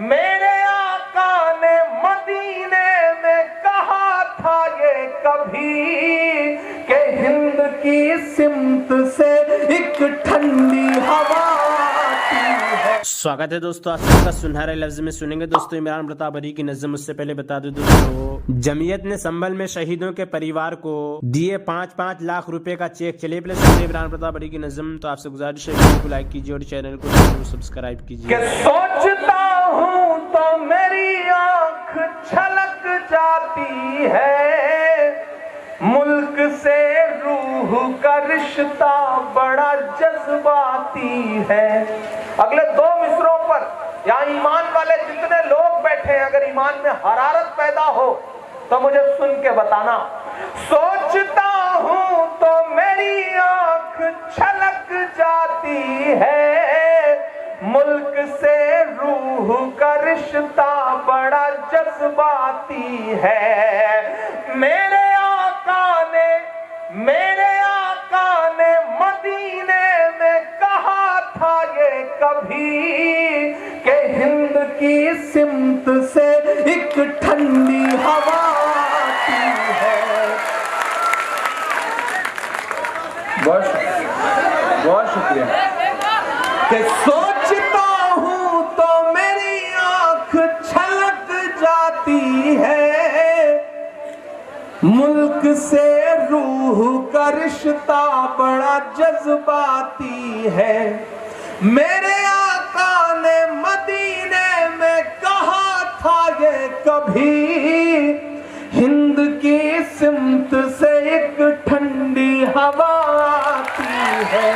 मेरे आका ने मदीने में कहा था ये कभी कि हिंद की सिमत से एक ठंडी हवा आती है। स्वागत है दोस्तों, आज का सुनहरे लफ्ज में सुनेंगे दोस्तों इमरान प्रताप अली की नज़्म। उससे पहले बता दूं दोस्तों, जमीयत ने संभल में शहीदों के परिवार को दिए 5-5 लाख रुपए का चेक। चलिए प्लस इमरान प्रताप अली की नज़्म। तो आपसे गुजारिश है वीडियो को लाइक कीजिए और चैनल को जरूर सब्सक्राइब कीजिए। सोचता हूँ तो मेरी आंख छलक जाती है, मुल्क से रूह का रिश्ता बड़ा जज्बाती है। अगले 2 मिसरों पर यहाँ ईमान वाले जितने लोग बैठे हैं, अगर ईमान में हरारत पैदा हो तो मुझे सुन के बताना। सोचता हूँ तो मेरी आंख छलक जाती है, मुल्क से रूह का रिश्ता बड़ा जज्बाती है। मेरे आका ने मदीने में कहा था ये कभी कि हिंद की सिमत से एक ठंडी हवा आती है। बहुत शुक्रिया। कि सोचता हूँ तो मेरी आंख छलक जाती है, मुल्क से रूह का रिश्ता बड़ा जज्बाती है। मेरे आका ने मदीने में कहा था ये कभी, हिंद की सिमत से एक ठंडी हवा आती है।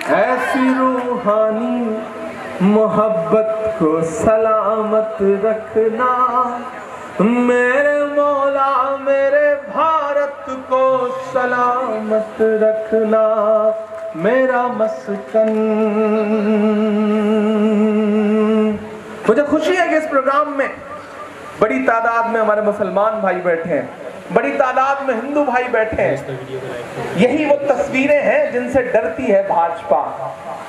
ऐसी रूहानी मोहब्बत को सलामत रखना, मेरे मौला मेरे भारत को सलामत रखना, मेरा मस्कन। मुझे खुशी है कि इस प्रोग्राम में बड़ी तादाद में हमारे मुसलमान भाई बैठे हैं, बड़ी तादाद में हिंदू भाई बैठे हैं। यही वो तस्वीरें हैं जिनसे डरती है भाजपा,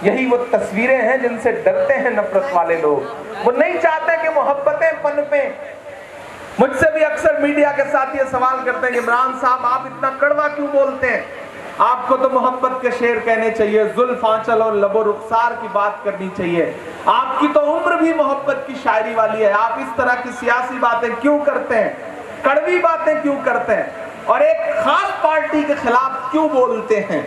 यही वो तस्वीरें हैं जिनसे डरते हैं नफरत वाले लोग। वो नहीं चाहते कि मोहब्बतें पनपे। मुझसे भी अक्सर मीडिया के साथ ये सवाल करते हैं कि इमरान साहब आप इतना कड़वा क्यों बोलते हैं, आपको तो मोहब्बत के शेर कहने चाहिए, जुल्फ आंचल और लबो रुखसार की बात करनी चाहिए, आपकी तो उम्र भी मोहब्बत की शायरी वाली है, आप इस तरह की सियासी बातें क्यों करते हैं, कड़वी बातें क्यों करते हैं और एक खास पार्टी के खिलाफ क्यों बोलते हैं।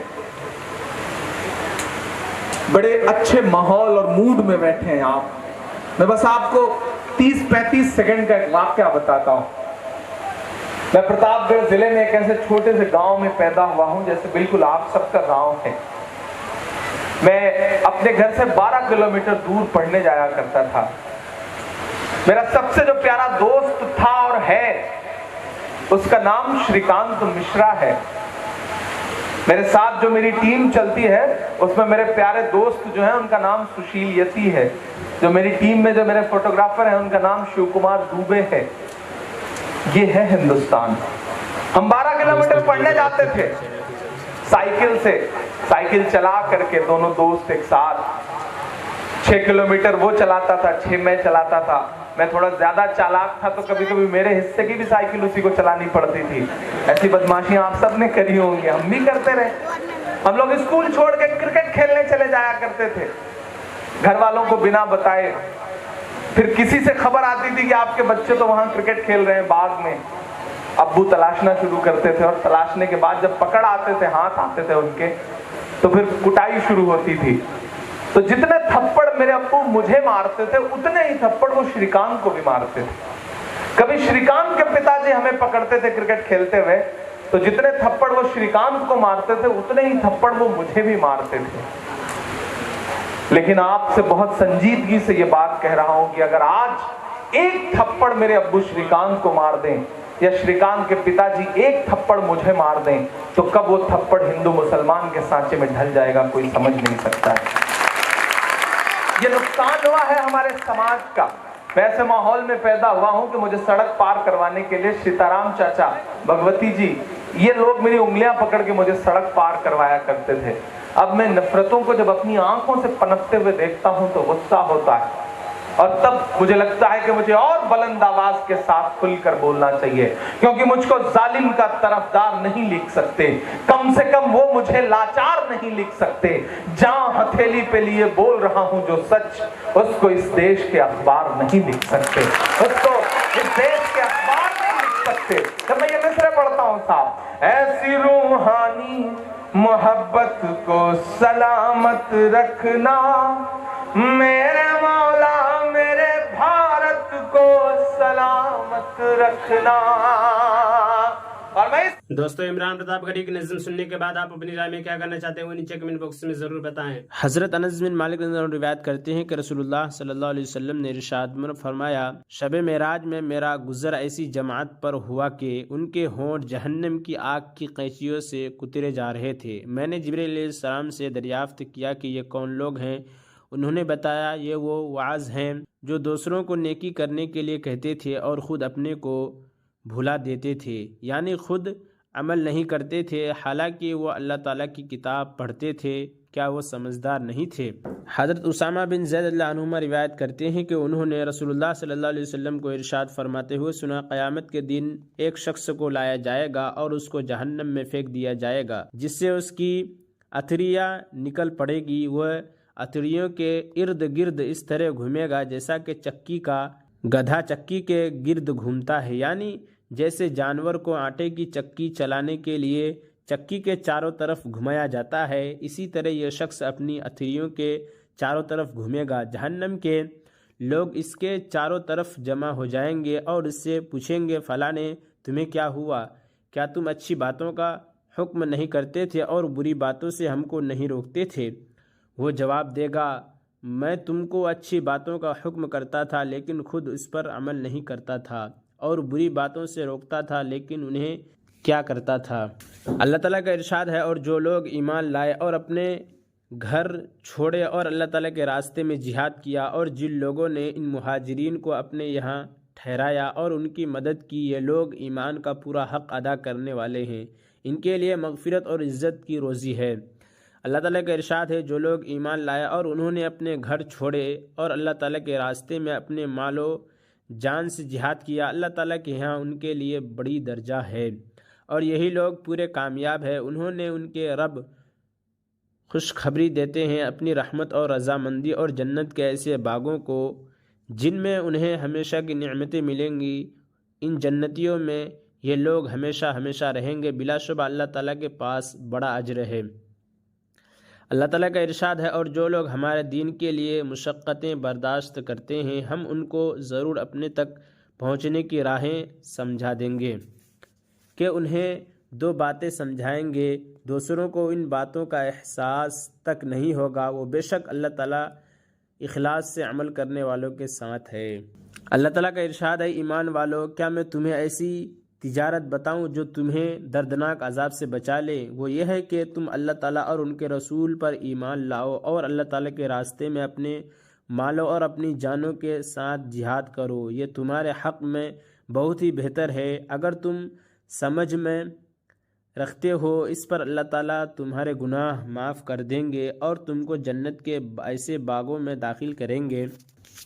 बड़े अच्छे माहौल और मूड में बैठे हैं आप। मैं बस आपको 30-35 सेकंड का एक वाकया बताता हूं। मैं प्रतापगढ़ जिले में एक ऐसे छोटे से गांव में पैदा हुआ हूं जैसे बिल्कुल आप सबका गांव है। मैं अपने घर से 12 किलोमीटर दूर पढ़ने जाया करता था। मेरा सबसे जो प्यारा दोस्त था और है, उसका नाम श्रीकांत मिश्रा है। मेरे साथ जो मेरी टीम चलती है उसमें मेरे प्यारे दोस्त जो हैं उनका नाम सुशील यसी है। जो मेरी टीम में जो मेरे फोटोग्राफर हैं उनका नाम शिव कुमार दुबे है। ये है हिंदुस्तान। हम 12 किलोमीटर पढ़ने जाते थे साइकिल से, साइकिल चला करके दोनों दोस्त एक साथ। 6 किलोमीटर वो चलाता था, 6 मैं चलाता था। मैं थोड़ा ज्यादा चालाक था तो कभी कभी मेरे हिस्से की भी साइकिल उसी को चलानी पड़ती थी। ऐसी बदमाशियां आप सब ने करी होंगी, हम भी करते रहे। हम लोग स्कूल छोड़ के क्रिकेट खेलने चले जाया करते थे घर वालों को बिना बताए। फिर किसी से खबर आती थी कि आपके बच्चे तो वहां क्रिकेट खेल रहे हैं बाग में। अब्बू तलाशना शुरू करते थे और तलाशने के बाद जब पकड़ आते थे, हाथ आते थे उनके, तो फिर कुटाई शुरू होती थी। तो जितने थप्पड़ मेरे अब्बू मुझे मारते थे उतने ही थप्पड़ वो श्रीकांत को भी मारते थे। कभी श्रीकांत के पिताजी हमें पकड़ते थे क्रिकेट खेलते हुए, तो जितने थप्पड़ वो श्रीकांत को मारते थे उतने ही थप्पड़ वो मुझे भी मारते थे। लेकिन आपसे बहुत संजीदगी से ये बात कह रहा हूं कि अगर आज एक थप्पड़ मेरे अब्बू श्रीकांत को मार दें या श्रीकांत के पिताजी एक थप्पड़ मुझे मार दें, तो कब वो थप्पड़ हिंदू मुसलमान के सांचे में ढल जाएगा कोई समझ नहीं सकता है। ये नुकसान हुआ है हमारे समाज का। मैं ऐसे माहौल में पैदा हुआ हूं कि मुझे सड़क पार करवाने के लिए सीताराम चाचा, भगवती जी, ये लोग मेरी उंगलियां पकड़ के मुझे सड़क पार करवाया करते थे। अब मैं नफरतों को जब अपनी आंखों से पनपते हुए देखता हूं तो गुस्सा होता है, और तब मुझे लगता है कि मुझे और बुलंद आवाज के साथ खुलकर बोलना चाहिए, क्योंकि मुझको जालिम का तरफदार नहीं लिख सकते, कम से कम वो मुझे लाचार नहीं लिख सकते। जहां हथेली पे लिए बोल रहा हूं जो सच, उसको इस देश के अखबार नहीं लिख सकते, उसको इस देश के अखबार नहीं लिख सकते। जब मैं ये मिसरे पढ़ता हूं साहब, ऐसी रूहानी मोहब्बत को सलामत रखना मेरे मौला, मेरे भारत को सलामत रखना। और मैं दोस्तों, इमरान प्रताप गढ़ी की नज़्म सुनने के बाद आप अपनी राय में क्या करना चाहते हैं वो नीचे कमेंट बॉक्स में जरूर बताएं। हजरत अनस बिन मालिक रिवायत करते हैं कि रसूलुल्लाह सल्लल्लाहु अलैहि वसल्लम ने इरशाद फरमाया, शब मेराज में मेरा गुजर ऐसी जमात पर हुआ कि उनके होंठ जहन्नम की आग की कैंचियों से कुतरे जा रहे थे। मैंने जिब्रील अलैहिस्सलाम से दरियाफ्त किया कि ये कौन लोग हैं। उन्होंने बताया, ये वो वाज हैं जो दूसरों को नेकी करने के लिए कहते थे और ख़ुद अपने को भुला देते थे, यानी खुद अमल नहीं करते थे, हालांकि वो अल्लाह ताला की किताब पढ़ते थे। क्या वो समझदार नहीं थे? हज़रत उसामा बिन ज़ैद रज़ियल्लाहु अन्हुमा रिवायत करते हैं कि उन्होंने रसूलुल्लाह सल्लल्लाहु अलैहि वसल्लम को इरशाद फरमाते हुए सुना, क़यामत के दिन एक शख्स को लाया जाएगा और उसको जहन्नम में फेंक दिया जाएगा, जिससे उसकी अथरियाँ निकल पड़ेगी। वह अतरियों के इर्द गिर्द इस तरह घूमेगा जैसा कि चक्की का गधा चक्की के गिर्द घूमता है, यानी जैसे जानवर को आटे की चक्की चलाने के लिए चक्की के चारों तरफ घुमाया जाता है, इसी तरह यह शख्स अपनी अतरियों के चारों तरफ घूमेगा। जहन्नम के लोग इसके चारों तरफ जमा हो जाएंगे और इससे पूछेंगे, फला ने तुम्हें क्या हुआ? क्या तुम अच्छी बातों का हुक्म नहीं करते थे और बुरी बातों से हमको नहीं रोकते थे? वो जवाब देगा, मैं तुमको अच्छी बातों का हुक्म करता था लेकिन खुद उस पर अमल नहीं करता था, और बुरी बातों से रोकता था लेकिन उन्हें क्या करता था। अल्लाह ताला का इरशाद है, और जो लोग ईमान लाए और अपने घर छोड़े और अल्लाह ताला के रास्ते में जिहाद किया, और जिन लोगों ने इन मुहाजिरीन को अपने यहाँ ठहराया और उनकी मदद की, ये लोग ईमान का पूरा हक़ अदा करने वाले हैं, इनके लिए मग़फ़िरत और इज़्ज़त की रोज़ी है। अल्लाह ताला का इरशाद है, जो लोग ईमान लाए और उन्होंने अपने घर छोड़े और अल्लाह ताला के रास्ते में अपने मालो जान से जिहाद किया, अल्लाह ताला के यहाँ उनके लिए बड़ी दर्जा है, और यही लोग पूरे कामयाब है। उन्होंने उनके रब खुशखबरी देते हैं अपनी रहमत और रज़ामंदी और जन्नत के ऐसे बागों को जिनमें उन्हें हमेशा की नेमतें मिलेंगी। इन जन्नतियों में ये लोग हमेशा हमेशा रहेंगे, बिलाशुबा अल्लाह ताला के पास बड़ा अजर है। अल्लाह ताला का इरशाद है, और जो लोग हमारे दीन के लिए मुशक्क़तें बर्दाश्त करते हैं, हम उनको ज़रूर अपने तक पहुँचने की राहें समझा देंगे कि उन्हें दो बातें समझाएंगे, दूसरों को इन बातों का एहसास तक नहीं होगा। वो बेशक अल्लाह ताला इखलास से अमल करने वालों के साथ है। अल्लाह ताला का इरशाद है, ईमान वालों, क्या मैं तुम्हें ऐसी तिजारत बताऊं जो तुम्हें दर्दनाक अजाब से बचा ले? वो ये है कि तुम अल्लाह ताला और उनके रसूल पर ईमान लाओ और अल्लाह ताला के रास्ते में अपने मालों और अपनी जानों के साथ जिहाद करो। ये तुम्हारे हक़ में बहुत ही बेहतर है। अगर तुम समझ में रखते हो, इस पर अल्लाह ताला तुम्हारे गुनाह माफ़ कर देंगे और तुमको जन्नत के ऐसे बागों में दाखिल करेंगे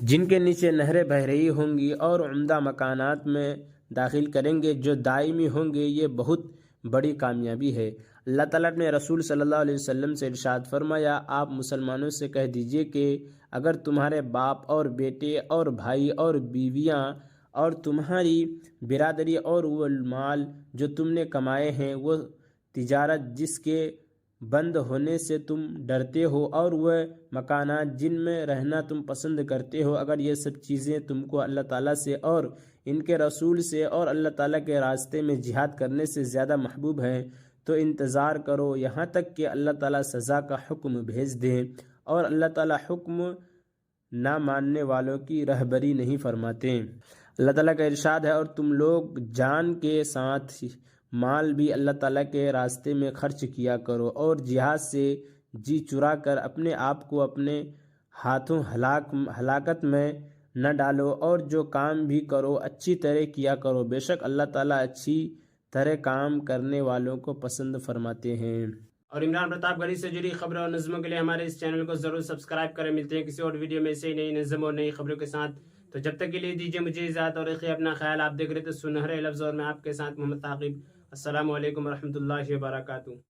जिनके नीचे नहरें बह रही होंगी, और उम्दा मकानात में दाखिल करेंगे जो दायमी होंगे। ये बहुत बड़ी कामयाबी है। अल्लाह ताला ने रसूल सल्लल्लाहु अलैहि वसल्लम से इरशाद फरमाया, आप मुसलमानों से कह दीजिए कि अगर तुम्हारे बाप और बेटे और भाई और बीवियां और तुम्हारी बिरादरी और वो माल जो तुमने कमाए हैं, वो तिजारत जिसके बंद होने से तुम डरते हो और वह मकानात जिनमें रहना तुम पसंद करते हो, अगर ये सब चीज़ें तुमको अल्लाह ताला से और इनके रसूल से और अल्लाह ताला के रास्ते में जिहाद करने से ज़्यादा महबूब है, तो इंतज़ार करो यहाँ तक कि अल्लाह ताला सज़ा का हुक्म भेज दे। और अल्लाह ताला हुक्म ना मानने वालों की रहबरी नहीं फरमाते। अल्लाह ताला का इरशाद है, और तुम लोग जान के साथ माल भी अल्लाह ताला के रास्ते में खर्च किया करो, और जिहाद से जी चुरा कर अपने आप को अपने हाथों हलाकत में न डालो, और जो काम भी करो अच्छी तरह किया करो। बेशक अल्लाह ताला अच्छी तरह काम करने वालों को पसंद फरमाते हैं। और इमरान प्रतापगढ़ी से जुड़ी खबरों और नज़मों के लिए हमारे इस चैनल को जरूर सब्सक्राइब करें। मिलते हैं किसी और वीडियो में ऐसे ही नई नज़म और नई खबरों के साथ। तो जब तक के लिए दीजिए मुझे इजाज़त और रखिए अपना ख्याल। आप देख रहे थे सुनहरे लफ्ज़ और मैं आपके साथ मोहम्मद ताक़िब। अस्सलामु अलैकुम रहमतुल्लाहि व बरकातुहू।